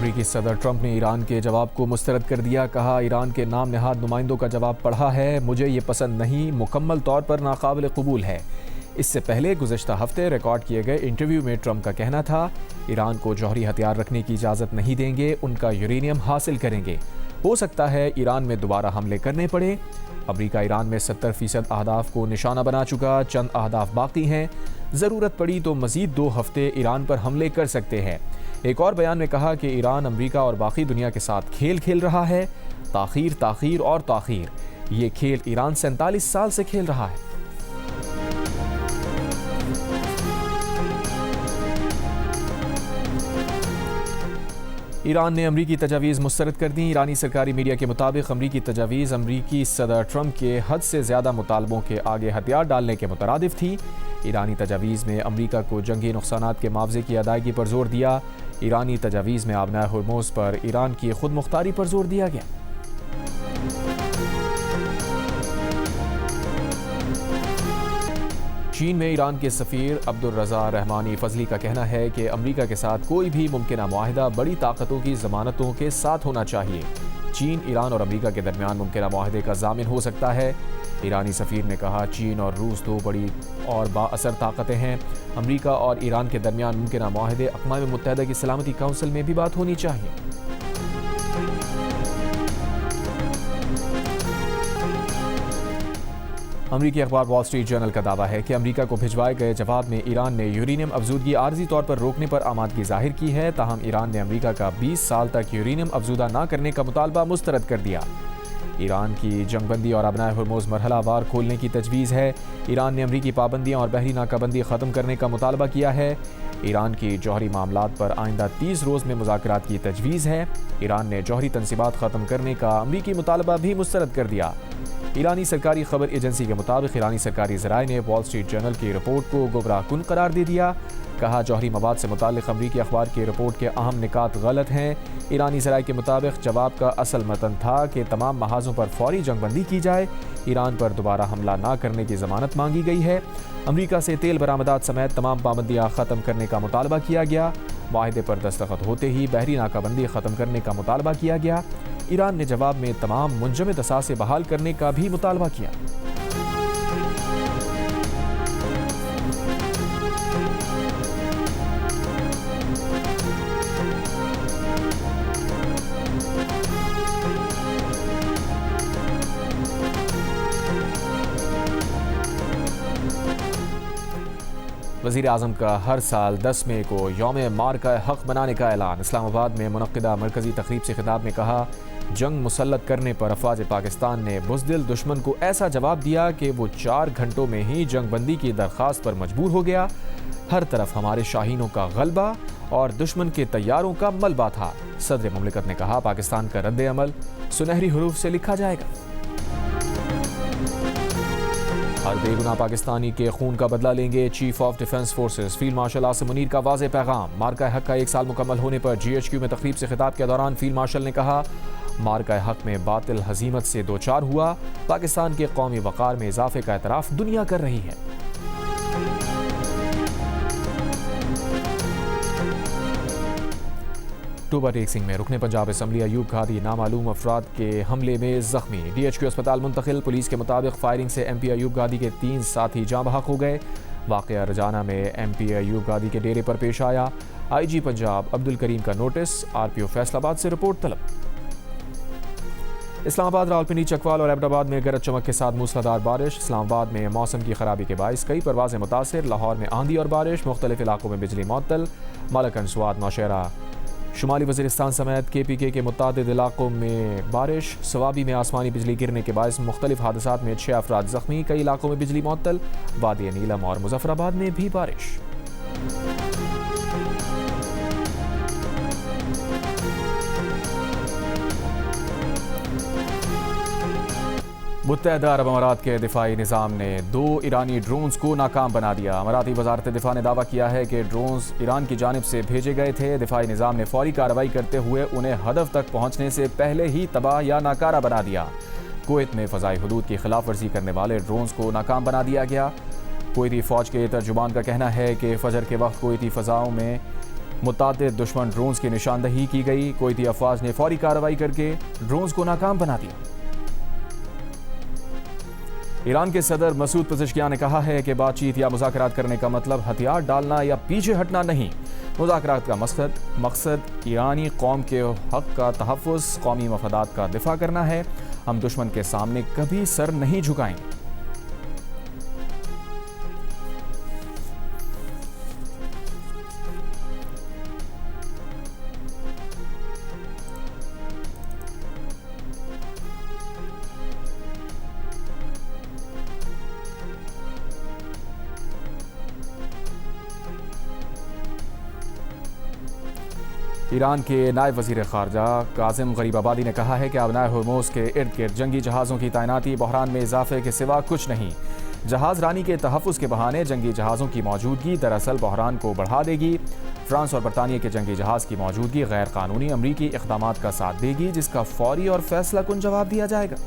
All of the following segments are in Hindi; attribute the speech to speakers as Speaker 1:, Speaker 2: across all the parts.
Speaker 1: अमरीकी सदर ट्रंप ने ईरान के जवाब को मुस्तरद कर दिया। कहा, ईरान के नाम नहाद नुमाइंदों का जवाब पढ़ा है, मुझे ये पसंद नहीं, मुकम्मल तौर पर नाकाबिल कबूल है। इससे पहले गुज़श्ता हफ्ते रिकॉर्ड किए गए इंटरव्यू में ट्रंप का कहना था, ईरान को जौहरी हथियार रखने की इजाज़त नहीं देंगे, उनका यूरेनियम हासिल करेंगे। हो सकता है ईरान में दोबारा हमले करने पड़े। अमरीका ईरान में 70% अहदाफ को निशाना बना चुका, चंद अहदाफ बाकी हैं। ज़रूरत पड़ी तो मज़ीद 2 हफ्ते ईरान पर हमले कर सकते हैं। एक और बयान में कहा कि ईरान अमरीका और बाकी दुनिया के साथ खेल खेल रहा है। ताख़ीर, ताख़ीर और ताख़ीर, ये खेल ईरान 47 साल से खेल रहा है। ईरान ने अमरीकी तजावीज़ मुस्तरद कर दी। ईरानी सरकारी मीडिया के मुताबिक अमरीकी तजावीज़ अमरीकी सदर ट्रंप के हद से ज़्यादा मुतालबों के आगे हथियार डालने के मुतरादिफ थी। ईरानी तजावीज़ में अमरीका को जंगी नुकसानात के मुआवजे की अदायगी पर जोर दिया। ईरानी तजावीज़ में आबनाए हुर्मुज़ पर ईरान की खुद मुख्तारी पर जोर दिया गया। चीन में ईरान के सफ़ीर अब्दुल रज़ा रहमानी फजली का कहना है कि अमरीका के साथ कोई भी मुमकिना मुआहिदा बड़ी ताकतों की ज़मानतों के साथ होना चाहिए। चीन ईरान और अमरीका के दरमियान मुमकिना मुआहिदे का ज़ामिन हो सकता है। ईरानी सफ़ीर ने कहा, चीन और रूस 2 बड़ी और बाअसर ताकतें हैं। अमरीका और ईरान के दरमियान मुमकिना मुआहिदे अक़वाम मुत्तहिदा की सलामती काउंसिल में भी बात होनी चाहिए। अमरीकी अखबार वॉल स्ट्रीट जर्नल का दावा है कि अमरीका को भिजवाए गए जवाब में ईरान ने यूरेनियम अफजूदगी आर्जी तौर पर रोकने पर आमादगी जाहिर की है। ताहम ईरान ने अमरीका का 20 साल तक यूरेनियम अफजूदा न करने का मुतालबा मुस्तरद कर दिया। ईरान की जंगबंदी और आबनाए हुर्मुज़ मरहला वार खोलने की तजवीज़ है। ईरान ने अमरीकी पाबंदियाँ और बहरी नाकाबंदी ख़त्म करने का मुतालबा किया है। ईरान की जौहरी मामलात पर आइंदा 30 रोज़ में मुज़ाकरात की तजवीज़ है। ईरान ने जौहरी तनसीबात ख़त्म करने का अमरीकी मुतालबा भी मुस्तरद कर दिया। ईरानी सरकारी खबर एजेंसी के मुताबिक ईरानी सरकारी ज़राए ने वॉल स्ट्रीट जर्नल की रिपोर्ट को गुमराहकुन करार दे दिया। कहा, जौहरी मवाद से मुताल्लिक़ अमरीकी अखबार की रिपोर्ट के अहम निकात गलत हैं। ईरानी ज़राए के मुताबिक जवाब का असल मतन था कि तमाम महाजों पर फौरी जंगबंदी की जाए, ईरान पर दोबारा हमला न करने की ज़मानत मांगी गई है। अमरीका से तेल बरामदात समेत तमाम पाबंदियाँ ख़त्म करने का मुतालबा किया गया। माहिदे पर दस्तखत होते ही बहरी नाकाबंदी ख़त्म करने का मुतालबा किया गया। ईरान ने जवाब में तमाम मुंजमद असासे बहाल करने का भी मुतालबा किया। वज़ीर आज़म का हर साल 10 मई को यौम मार्का हक़ बनाने का ऐलान। इस्लामाबाद में मुनक़्क़िदा मरकज़ी तक़रीब से खिताब में कहा, जंग मुसल्लत करने पर अफ़वाज पाकिस्तान ने बुज़दिल दुश्मन को ऐसा जवाब दिया कि वो 4 घंटों में ही जंग बंदी की दरख्वास्त पर मजबूर हो गया। हर तरफ हमारे शाहीनों का गलबा और दुश्मन के तैयारों का मलबा था। सदर मुमलिकत ने कहा, पाकिस्तान का रद्द अमल सुनहरी हुरूफ से लिखा जाएगा। हर बेगुनाह पाकिस्तानी के खून का बदला लेंगे, chief of defence forces field marshal Asim Munir का वाज़ेह पैगाम। मार्का हक़ का 1 साल मुकम्मल होने पर GHQ में तकरीब से खिताब के दौरान फील्ड मार्शल ने कहा, मार्का हक़ में बातिल हज़ीमत से दो चार हुआ। पाकिस्तान के कौमी वक़ार में इजाफे का एतराफ़ दुनिया कर रही है। अक्टूबर टेक सिंह में रुकने पंजाब असम्बली अयूब घादी नामालूम अफराद के हमले में जख्मी, DHQ अस्पताल मुंतकिल। पुलिस के मुताबिक फायरिंग से MP अयूब घादी के 3 साथी जाँ बहक हो गए। वाक़या रजाना में MP अयूब घादी के डेरे पर पेश आया। IG पंजाब अब्दुल करीम का नोटिस, RPO फैसलाबाद से रिपोर्ट तलब। इस्लामाबाद, रावलपिंडी, चकवाल और एबटाबाद में गरज चमक के साथ मूसलाधार बारिश। इस्लामाबाद में मौसम की खराबी के बायस कई परवाज़ें मुतासिर। लाहौर में आंधी और बारिश, मुख्तलिफ इलाकों में बिजली मुअत्तल। मलकन, स्वात, नौशहरा, शुमाली वज़ीरिस्तान समेत KPK के मुतादिद इलाकों में बारिश। सवाबी में आसमानी बिजली गिरने के बायस मुख्तलिफ हादसात में 6 अफराद ज़ख्मी। कई इलाकों में बिजली मुअत्तल। वादी नीलम और मुजफ्फराबाद में भी बारिश। मुत्तहिदा अरब अमारात के दिफाई निज़ाम ने 2 ईरानी ड्रोन्स को नाकाम बना दिया। अमाराती वज़ारत दिफा ने दावा किया है कि ड्रोन्स ईरान की जानिब से भेजे गए थे। दिफाई निज़ाम ने फौरी कार्रवाई करते हुए उन्हें हदफ तक पहुँचने से पहले ही तबाह या नाकारा बना दिया। कुवैत में फ़ज़ाई हुदूद की खिलाफ वर्जी करने वाले ड्रोन्स को नाकाम बना दिया गया। कुवैती फ़ौज के तर्जुमान का कहना है कि फ़जर के वक्त कुवैती फ़ज़ाओं में मुतादिद दुश्मन ड्रोन्स की निशानदही की गई। कुवैती अफवाज ने फौरी कार्रवाई करके ड्रोन्स को नाकाम बना दिया। ईरान के सदर मसूद पेज़ेश्कियान ने कहा है कि बातचीत या मुज़ाकरात करने का मतलब हथियार डालना या पीछे हटना नहीं। मुज़ाकरात का मकसद ईरानी कौम के हक का तहफ़्फ़ुज़, कौमी मफादात का दिफा करना है। हम दुश्मन के सामने कभी सर नहीं झुकाएंगे। ईरान के नायब वज़ीर ख़ारजा काज़िम गरीबाबादी ने कहा है कि अबनाए हुर्मुज़ के इर्द गिर्द जंगी जहाज़ों की तैनाती बहरान में इजाफे के सिवा कुछ नहीं। जहाज़ रानी के तहफ़्फ़ुज़ के बहाने जंगी जहाज़ों की मौजूदगी दरअसल बहरान को बढ़ा देगी। फ्रांस और बरतानिया के जंगी जहाज़ की मौजूदगी गैर कानूनी अमरीकी इक़दामात का साथ देगी, जिसका फौरी और फैसला कुन जवाब दिया जाएगा।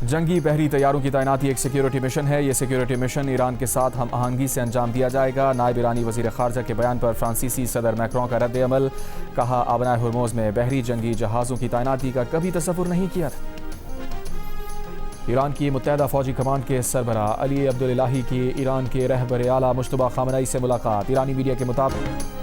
Speaker 1: जंगी बहरी तैयारों की तैनाती एक सिक्योरिटी मिशन है। ये सिक्योरिटी मिशन ईरान के साथ हम आहंगी से अंजाम दिया जाएगा। नायब ईरानी वज़ीर ख़ारजा के बयान पर फ्रांसीसी सदर मैक्रों का रद्द अमल। कहा, अबनाए हुर्मुज़ में बहरी जंगी जहाज़ों की तैनाती का कभी तसव्वुर नहीं किया था। ईरान की मुत्तहदा फ़ौजी कमांड के सरबराह अली अब्दुल इलाही की ईरान के रहबर आला मुश्तबा खामनई से मुलाकात। ईरानी मीडिया के मुताबिक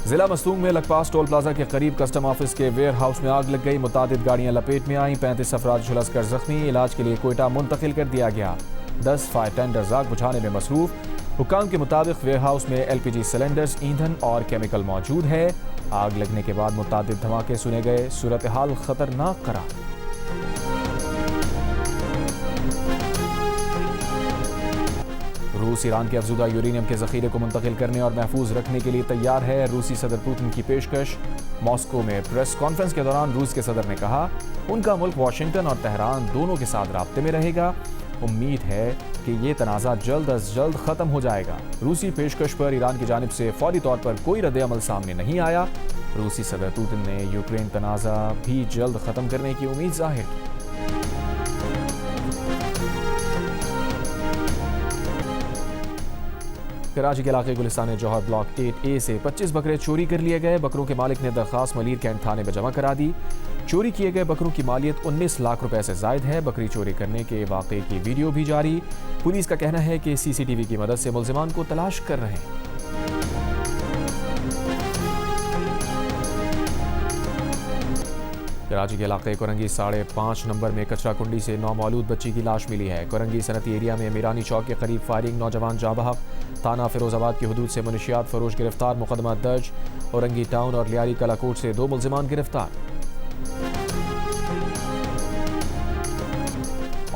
Speaker 1: जिला मस्तूंग में लकपास टोल प्लाजा के करीब कस्टम ऑफिस के वेयर हाउस में आग लग गई। मुतादिद गाड़ियां लपेट में आईं। 35 अफराद झुलस कर जख्मी। इलाज के लिए कोयटा मुंतकिल कर दिया गया। 10 फायर टेंडर्स आग बुझाने में मसरूफ। हुक्काम के मुताबिक वेयर हाउस में LPG सिलेंडर्स, ईंधन और केमिकल मौजूद है। आग लगने के बाद मुतादिद धमाके सुने गए। सूरत हाल खतरनाक करार। रूस ईरान के अफजूदा यूरेनियम के ज़ख़ीरे को मुंतकिल करने और महफूज रखने के लिए तैयार है। रूसी सदर पुतिन की पेशकश। मॉस्को में प्रेस कॉन्फ्रेंस के दौरान रूस के सदर ने कहा, उनका मुल्क वाशिंगटन और तेहरान दोनों के साथ राब्ते में रहेगा। उम्मीद है कि ये तनाज़ा जल्द अज जल्द ख़त्म हो जाएगा। रूसी पेशकश पर ईरान की जानिब से फौरी तौर पर कोई रद्द अमल सामने नहीं आया। रूसी सदर पुतिन ने यूक्रेन तनाज़ा भी जल्द ख़त्म करने की उम्मीद जाहिर की। कराची के इलाके गुलिस्तान जौहर ब्लॉक 8A से 25 बकरे चोरी कर लिए गए। बकरों के मालिक ने दरखास्त मलीर कैंट थाने में जमा करा दी। चोरी किए गए बकरों की मालियत 19 लाख रुपए से जायद है। बकरी चोरी करने के वाक़े की वीडियो भी जारी। पुलिस का कहना है कि CCTV की मदद से मुल्ज़िमान को तलाश कर रहे हैं। कराची के इलाके कोरंगी 5.5 नंबर में कचरा कुंडी से नौमौलूद बच्ची की लाश मिली है। कोरंगी सनती एरिया में मीरानी चौक के करीब फायरिंग, नौजवान जाँ बहक। थाना फिरोजाबाद की हदूद से मुनशियात फरोश गिरफ्तार, मुकदमा दर्ज। औरंगी टाउन और लियारी कलाकोट से 2 मुल्जिमान गिरफ्तार।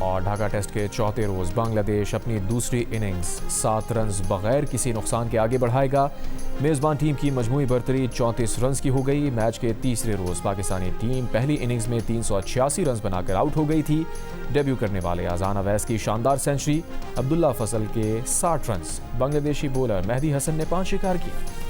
Speaker 1: और ढाका टेस्ट के चौथे रोज बांग्लादेश अपनी दूसरी इनिंग्स 7 रन बगैर किसी नुकसान के आगे बढ़ाएगा। मेज़बान टीम की मजमूई बरतरी 34 रन की हो गई। मैच के तीसरे रोज पाकिस्तानी टीम पहली इनिंग्स में 386 रन बनाकर आउट हो गई थी। डेब्यू करने वाले अजान अवैस की शानदार सेंचुरी, अब्दुल्ला फसल के 60 रन, बांग्लादेशी बॉलर मेहदी हसन ने 5 शिकार किए।